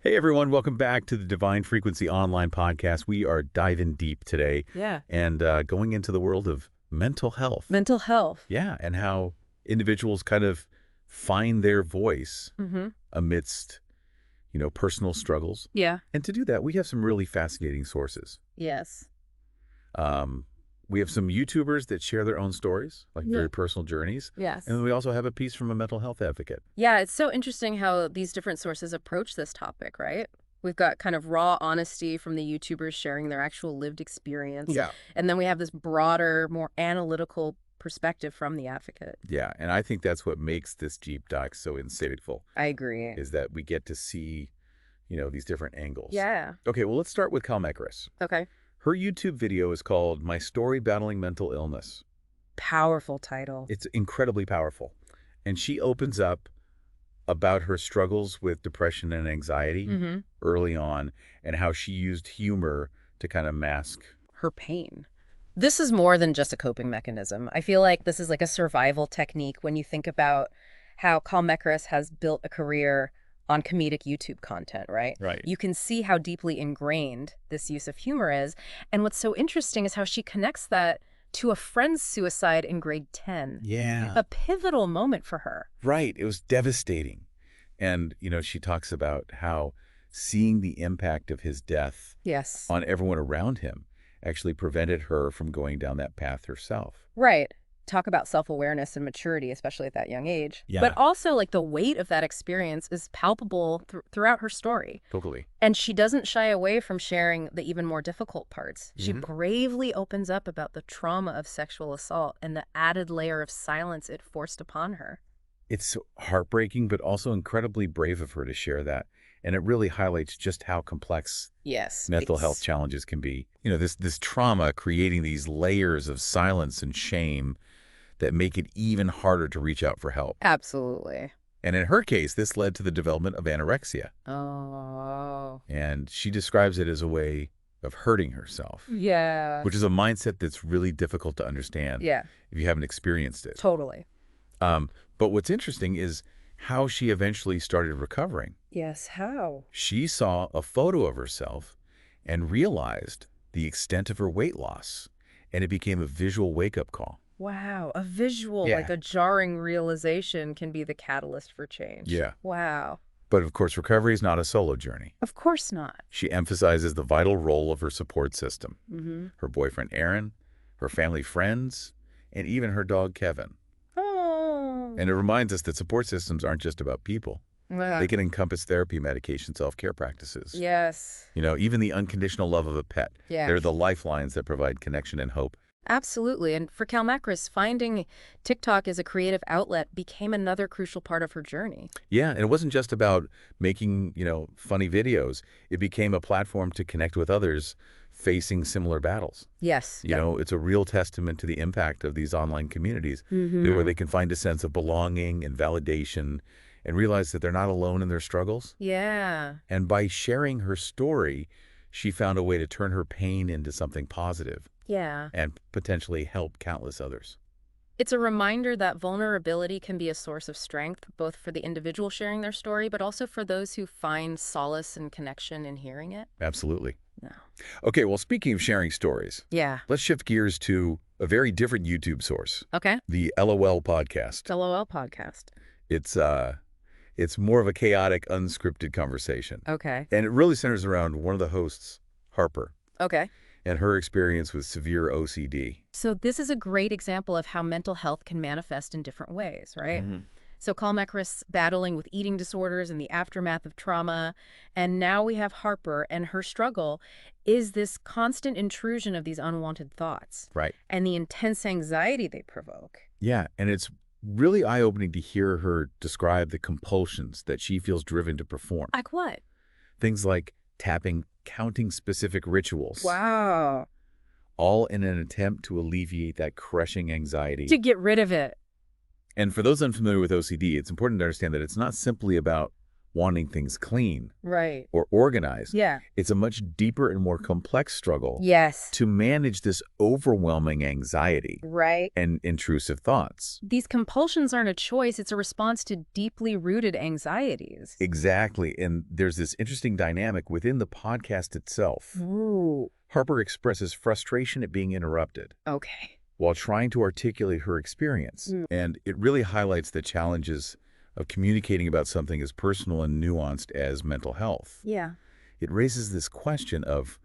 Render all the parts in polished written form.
Hey everyone, welcome back to the Divine Frequency Online Podcast. We are diving deep today Yeah. and going into the world of mental health. Mental health. Yeah, and how individuals kind of find their voice Mm-hmm. amidst, personal struggles. Yeah. And to do that, we have some really fascinating sources. Yes. Um, we have some YouTubers that share their own stories, like Yeah. very personal journeys. Yes. And then we also have a piece from a mental health advocate. Yeah, it's so interesting how these different sources approach this topic, right? We've got kind of raw honesty from the YouTubers sharing their actual lived experience. Yeah. And then we have this broader, more analytical perspective from the advocate. Yeah, and I think that's what makes this deep dive so insightful, I agree. is that we get to see these different angles. Yeah. Okay, well, let's start with Calmecris. Okay. Her YouTube video is called My Story Battling Mental Illness. Powerful title. It's incredibly powerful. And she opens up about her struggles with depression and anxiety early on and how she used humor to kind of mask. Her pain. This is more than just a coping mechanism. I feel like this is like a survival technique when you think about how Calmecris has built a career on comedic YouTube content, right? Right. You can see how deeply ingrained this use of humor is. And what's so interesting is how she connects that to a friend's suicide in grade 10. Yeah. A pivotal moment for her. Right. It was devastating. And, she talks about how seeing the impact of his death Yes. on everyone around him actually prevented her from going down that path herself. Right. Talk about self-awareness and maturity, especially at that young age. Yeah. But also, like, the weight of that experience is palpable throughout her story. Totally. And she doesn't shy away from sharing the even more difficult parts. She bravely opens up about the trauma of sexual assault and the added layer of silence it forced upon her. It's heartbreaking, but also incredibly brave of her to share that. And it really highlights just how complex Yes. mental health challenges can be. This trauma creating these layers of silence and shame that make it even harder to reach out for help. Absolutely. And in her case, this led to the development of anorexia. Oh. And she describes it as a way of hurting herself, Yeah. which is a mindset that's really difficult to understand Yeah. if you haven't experienced it. Totally. But what's interesting is how she eventually started recovering. Yes. How? She saw a photo of herself and realized the extent of her weight loss, and it became a visual wake-up call. Wow. A visual, Yeah. like a jarring realization can be the catalyst for change. Yeah. Wow. But of course, recovery is not a solo journey. Of course not. She emphasizes the vital role of her support system, Mm-hmm. her boyfriend Aaron, her family friends, and even her dog Kevin. Oh. And it reminds us that support systems aren't just about people. Yeah. They can encompass therapy, medication, self-care practices. Yes. Even the unconditional love of a pet. Yeah. They're the lifelines that provide connection and hope. Absolutely. And for Calmecris, finding TikTok as a creative outlet became another crucial part of her journey. Yeah, and it wasn't just about making, funny videos. It became a platform to connect with others facing similar battles. Yes. It's a real testament to the impact of these online communities where they can find a sense of belonging and validation and realize that they're not alone in their struggles. Yeah. And by sharing her story, she found a way to turn her pain into something positive Yeah. and potentially help countless others. It's a reminder that vulnerability can be a source of strength, both for the individual sharing their story, but also for those who find solace and connection in hearing it. Absolutely. No. Okay, well, speaking of sharing stories, Yeah. let's shift gears to a very different YouTube source, Okay. the LOL podcast. LOL podcast. It's more of a chaotic, unscripted conversation. Okay. And it really centers around one of the hosts, Harper, Okay. and her experience with severe OCD. So this is a great example of how mental health can manifest in different ways, right? So Calmecris battling with eating disorders and the aftermath of trauma. And now we have Harper, and her struggle is this constant intrusion of these unwanted thoughts. Right. And the intense anxiety they provoke. Yeah, and it's really eye-opening to hear her describe the compulsions that she feels driven to perform. Like what? Things like counting specific rituals. Wow. All in an attempt to alleviate that crushing anxiety. To get rid of it. And for those unfamiliar with OCD, it's important to understand that it's not simply about wanting things clean Right. or organized. Yeah. It's a much deeper and more complex struggle Yes. to manage this overwhelming anxiety Right. and intrusive thoughts. These compulsions aren't a choice. It's a response to deeply rooted anxieties. Exactly. And there's this interesting dynamic within the podcast itself. Ooh. Harper expresses frustration at being interrupted Okay. while trying to articulate her experience. And it really highlights the challenges of communicating about something as personal and nuanced as mental health. Yeah. It raises this question of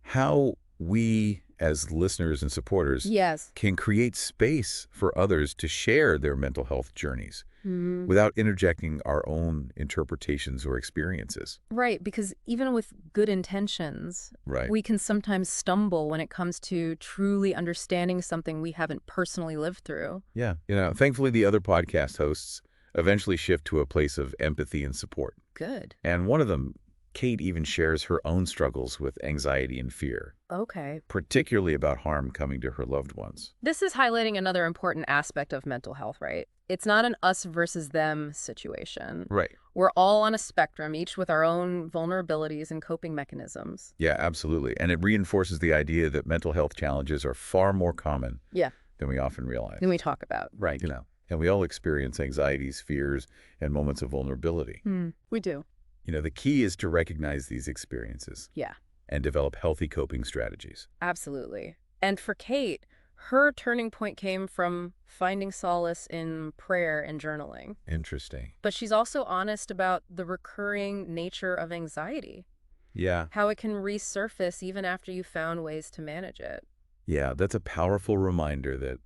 how we, as listeners and supporters, Yes. can create space for others to share their mental health journeys Mm. without interjecting our own interpretations or experiences. Right, because even with good intentions, Right. we can sometimes stumble when it comes to truly understanding something we haven't personally lived through. Yeah. Thankfully, the other podcast hosts eventually shift to a place of empathy and support. Good. And one of them, Kate, even shares her own struggles with anxiety and fear, Okay. particularly about harm coming to her loved ones. This is highlighting another important aspect of mental health, right? It's not an us versus them situation. Right. We're all on a spectrum, each with our own vulnerabilities and coping mechanisms. Yeah, absolutely. And it reinforces the idea that mental health challenges are far more common Yeah. than we often realize. Then we talk about. Right. And we all experience anxieties, fears, and moments of vulnerability. We do. The key is to recognize these experiences Yeah, and develop healthy coping strategies. absolutely. And for Kate, her turning point came from finding solace in prayer and journaling. Interesting. But she's also honest about the recurring nature of anxiety, Yeah. how it can resurface even after you found ways to manage it. Yeah, that's a powerful reminder that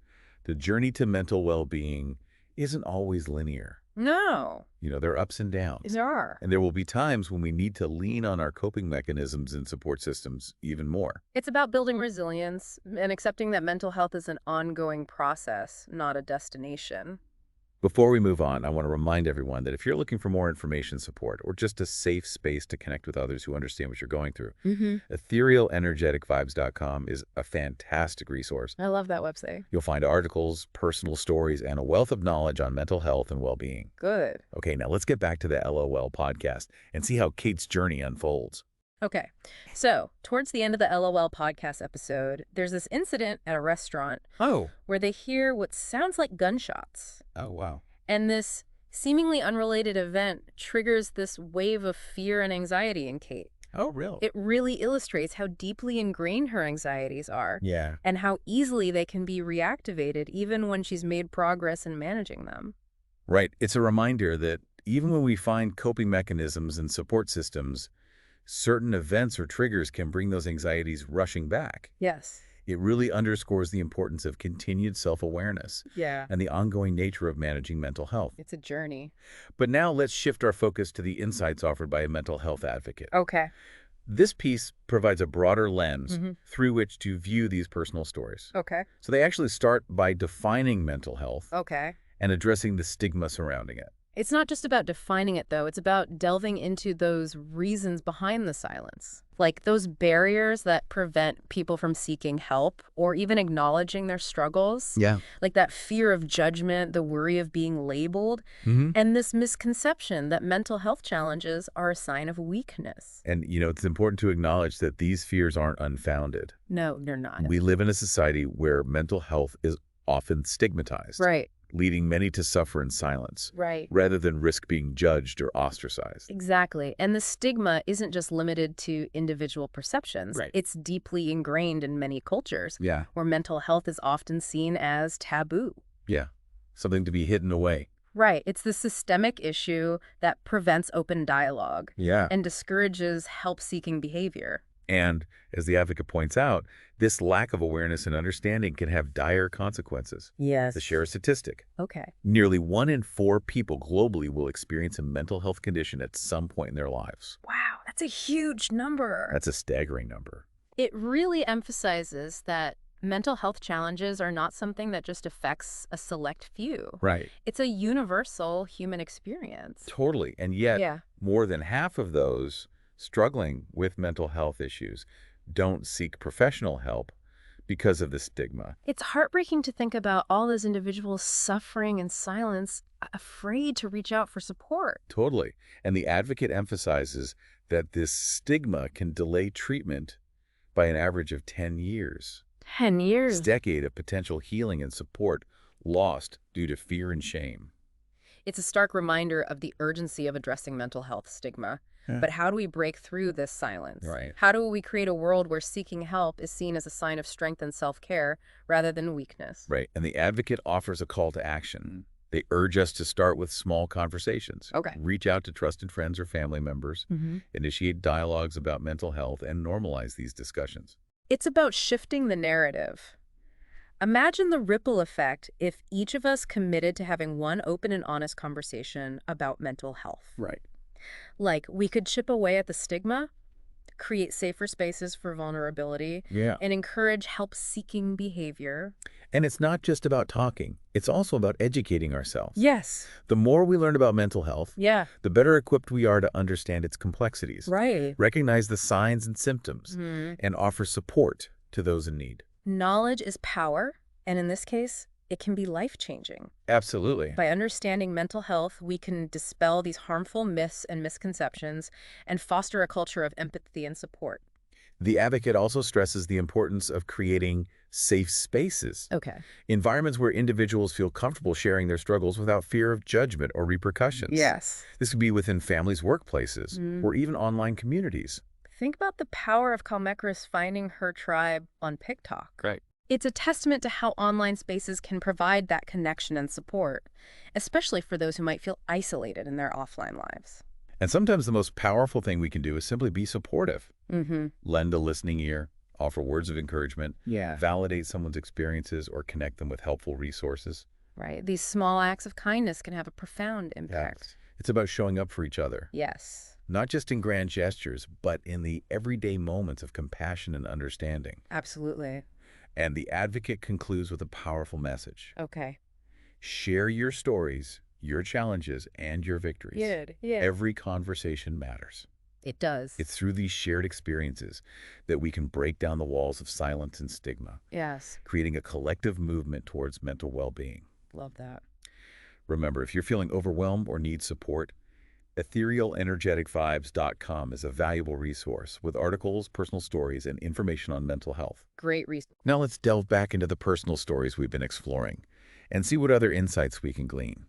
the journey to mental well-being isn't always linear. No, There are ups and downs. there are. And there will be times when we need to lean on our coping mechanisms and support systems even more. It's about building resilience and accepting that mental health is an ongoing process, not a destination. Before we move on, I want to remind everyone that if you're looking for more information support or just a safe space to connect with others who understand what you're going through, etherealenergeticvibes.com is a fantastic resource. I love that website. You'll find articles, personal stories, and a wealth of knowledge on mental health and well-being. Good. Okay, now let's get back to the LOL podcast and see how Kate's journey unfolds. Okay, so towards the end of the LOL podcast episode, there's this incident at a restaurant Oh. where they hear what sounds like gunshots. Oh, wow. And this seemingly unrelated event triggers this wave of fear and anxiety in Kate. Oh, real? It really illustrates how deeply ingrained her anxieties are Yeah. and how easily they can be reactivated even when she's made progress in managing them. Right. It's a reminder that even when we find coping mechanisms and support systems, certain events or triggers can bring those anxieties rushing back. Yes. It really underscores the importance of continued self-awareness Yeah. and the ongoing nature of managing mental health. It's a journey. But now let's shift our focus to the insights offered by a mental health advocate. Okay. This piece provides a broader lens through which to view these personal stories. Okay. So they actually start by defining mental health Okay. and addressing the stigma surrounding it. It's not just about defining it, though. It's about delving into those reasons behind the silence, like those barriers that prevent people from seeking help or even acknowledging their struggles. Yeah. Like that fear of judgment, the worry of being labeled, and this misconception that mental health challenges are a sign of weakness. And, it's important to acknowledge that these fears aren't unfounded. No, they're not. We live in a society where mental health is often stigmatized, Right. leading many to suffer in silence, Right. rather than risk being judged or ostracized. Exactly. And the stigma isn't just limited to individual perceptions. Right. It's deeply ingrained in many cultures Yeah. where mental health is often seen as taboo. Yeah. Something to be hidden away. Right. It's the systemic issue that prevents open dialogue Yeah. and discourages help-seeking behavior. And as the advocate points out, this lack of awareness and understanding can have dire consequences. Yes. To share a statistic, Okay. nearly 1 in 4 people globally will experience a mental health condition at some point in their lives. Wow, that's a huge number. That's a staggering number. It really emphasizes that mental health challenges are not something that just affects a select few. Right. It's a universal human experience. Totally. And yet, Yeah. more than half of those struggling with mental health issues don't seek professional help because of the stigma. It's heartbreaking to think about all those individuals suffering in silence afraid to reach out for support. Totally. And the advocate emphasizes that this stigma can delay treatment by an average of 10 years. 10 This years. decade of potential healing and support lost due to fear and shame. It's a stark reminder of the urgency of addressing mental health stigma. Yeah. But how do we break through this silence? Right. How do we create a world where seeking help is seen as a sign of strength and self-care rather than weakness? Right. And the advocate offers a call to action. They urge us to start with small conversations. Okay. Reach out to trusted friends or family members, initiate dialogues about mental health, and normalize these discussions. It's about shifting the narrative. Imagine the ripple effect if each of us committed to having one open and honest conversation about mental health. Right. Like, we could chip away at the stigma, create safer spaces for vulnerability, Yeah. and encourage help-seeking behavior. And it's not just about talking. It's also about educating ourselves. Yes. The more we learn about mental health, Yeah. the better equipped we are to understand its complexities, Right. recognize the signs and symptoms, and offer support to those in need. Knowledge is power, and in this case, it can be life-changing. Absolutely. By understanding mental health, we can dispel these harmful myths and misconceptions and foster a culture of empathy and support. The advocate also stresses the importance of creating safe spaces, Okay. environments where individuals feel comfortable sharing their struggles without fear of judgment or repercussions. Yes. This could be within families' workplaces or even online communities. Think about the power of Kalmekris finding her tribe on TikTok. Right. It's a testament to how online spaces can provide that connection and support, especially for those who might feel isolated in their offline lives. And sometimes the most powerful thing we can do is simply be supportive. Lend a listening ear, offer words of encouragement, validate someone's experiences, or connect them with helpful resources. Right. These small acts of kindness can have a profound impact. It's about showing up for each other. Yes. Not just in grand gestures, but in the everyday moments of compassion and understanding. Absolutely. And the advocate concludes with a powerful message. Okay. Share your stories, your challenges, and your victories. Good. Yeah. Every conversation matters. It does. It's through these shared experiences that we can break down the walls of silence and stigma, Yes. creating a collective movement towards mental well-being. Love that. Remember, if you're feeling overwhelmed or need support, etherealenergeticvibes.com is a valuable resource with articles, personal stories, and information on mental health. Great resource. Now let's delve back into the personal stories we've been exploring and see what other insights we can glean.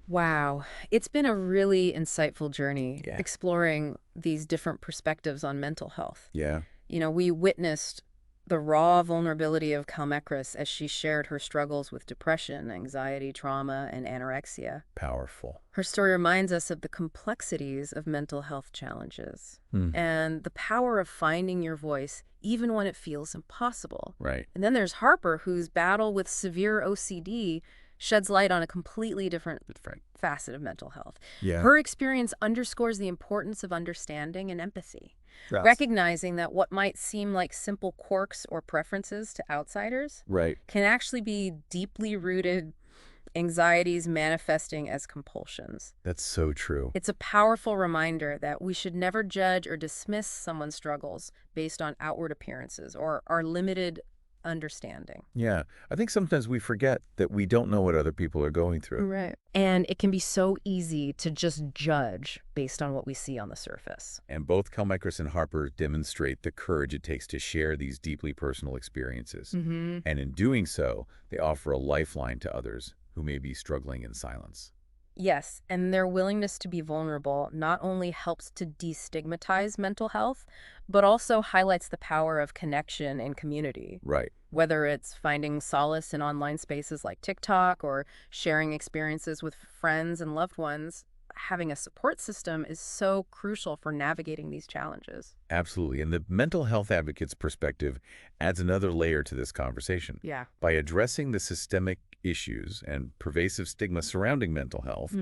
Wow. It's been a really insightful journey Yeah. exploring these different perspectives on mental health. Yeah. You know, we witnessed the raw vulnerability of Kalmekris as she shared her struggles with depression, anxiety, trauma, and anorexia. Powerful. Her story reminds us of the complexities of mental health challenges and the power of finding your voice even when it feels impossible. Right. And then there's Harper, whose battle with severe OCD sheds light on a completely different facet of mental health. Yeah. Her experience underscores the importance of understanding and empathy, recognizing that what might seem like simple quirks or preferences to outsiders Right. can actually be deeply rooted anxieties manifesting as compulsions. That's so true. It's a powerful reminder that we should never judge or dismiss someone's struggles based on outward appearances or our limited understanding. Yeah. I think sometimes we forget that we don't know what other people are going through. Right. And it can be so easy to just judge based on what we see on the surface. And both Kalmekris and Harper demonstrate the courage it takes to share these deeply personal experiences. And in doing so, they offer a lifeline to others who may be struggling in silence. Yes, and their willingness to be vulnerable not only helps to destigmatize mental health, but also highlights the power of connection and community. Right. Whether it's finding solace in online spaces like TikTok or sharing experiences with friends and loved ones, having a support system is so crucial for navigating these challenges. Absolutely. And the mental health advocate's perspective adds another layer to this conversation. Yeah. By addressing the systemic issues and pervasive stigma surrounding mental health,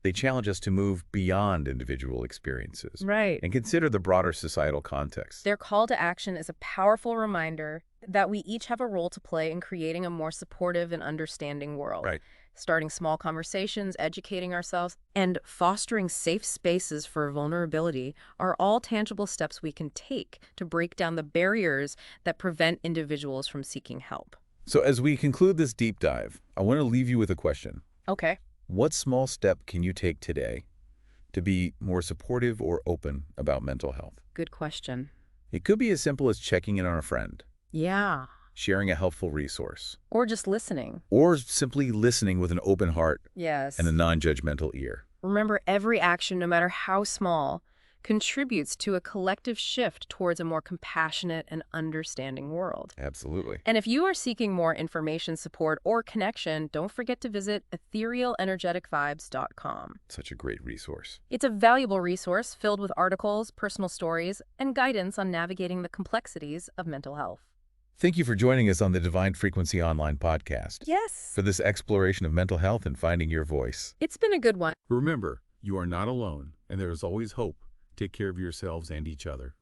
they challenge us to move beyond individual experiences Right. and consider the broader societal context. Their call to action is a powerful reminder that we each have a role to play in creating a more supportive and understanding world. Right. Starting small conversations, educating ourselves, and fostering safe spaces for vulnerability are all tangible steps we can take to break down the barriers that prevent individuals from seeking help. So as we conclude this deep dive, I want to leave you with a question. Okay. What small step can you take today to be more supportive or open about mental health? Good question. It could be as simple as checking in on a friend, Yeah. sharing a helpful resource, Or just listening. or simply listening with an open heart and a Yes. non-judgmental ear. Remember, every action, no matter how small, contributes to a collective shift towards a more compassionate and understanding world. Absolutely. And if you are seeking more information, support, or connection, don't forget to visit etherealenergeticvibes.com. Such a great resource. It's a valuable resource filled with articles, personal stories, and guidance on navigating the complexities of mental health. Thank you for joining us on the Divine Frequency Online podcast Yes. for this exploration of mental health and finding your voice. It's been a good one. Remember, you are not alone, and there is always hope. Take care of yourselves and each other.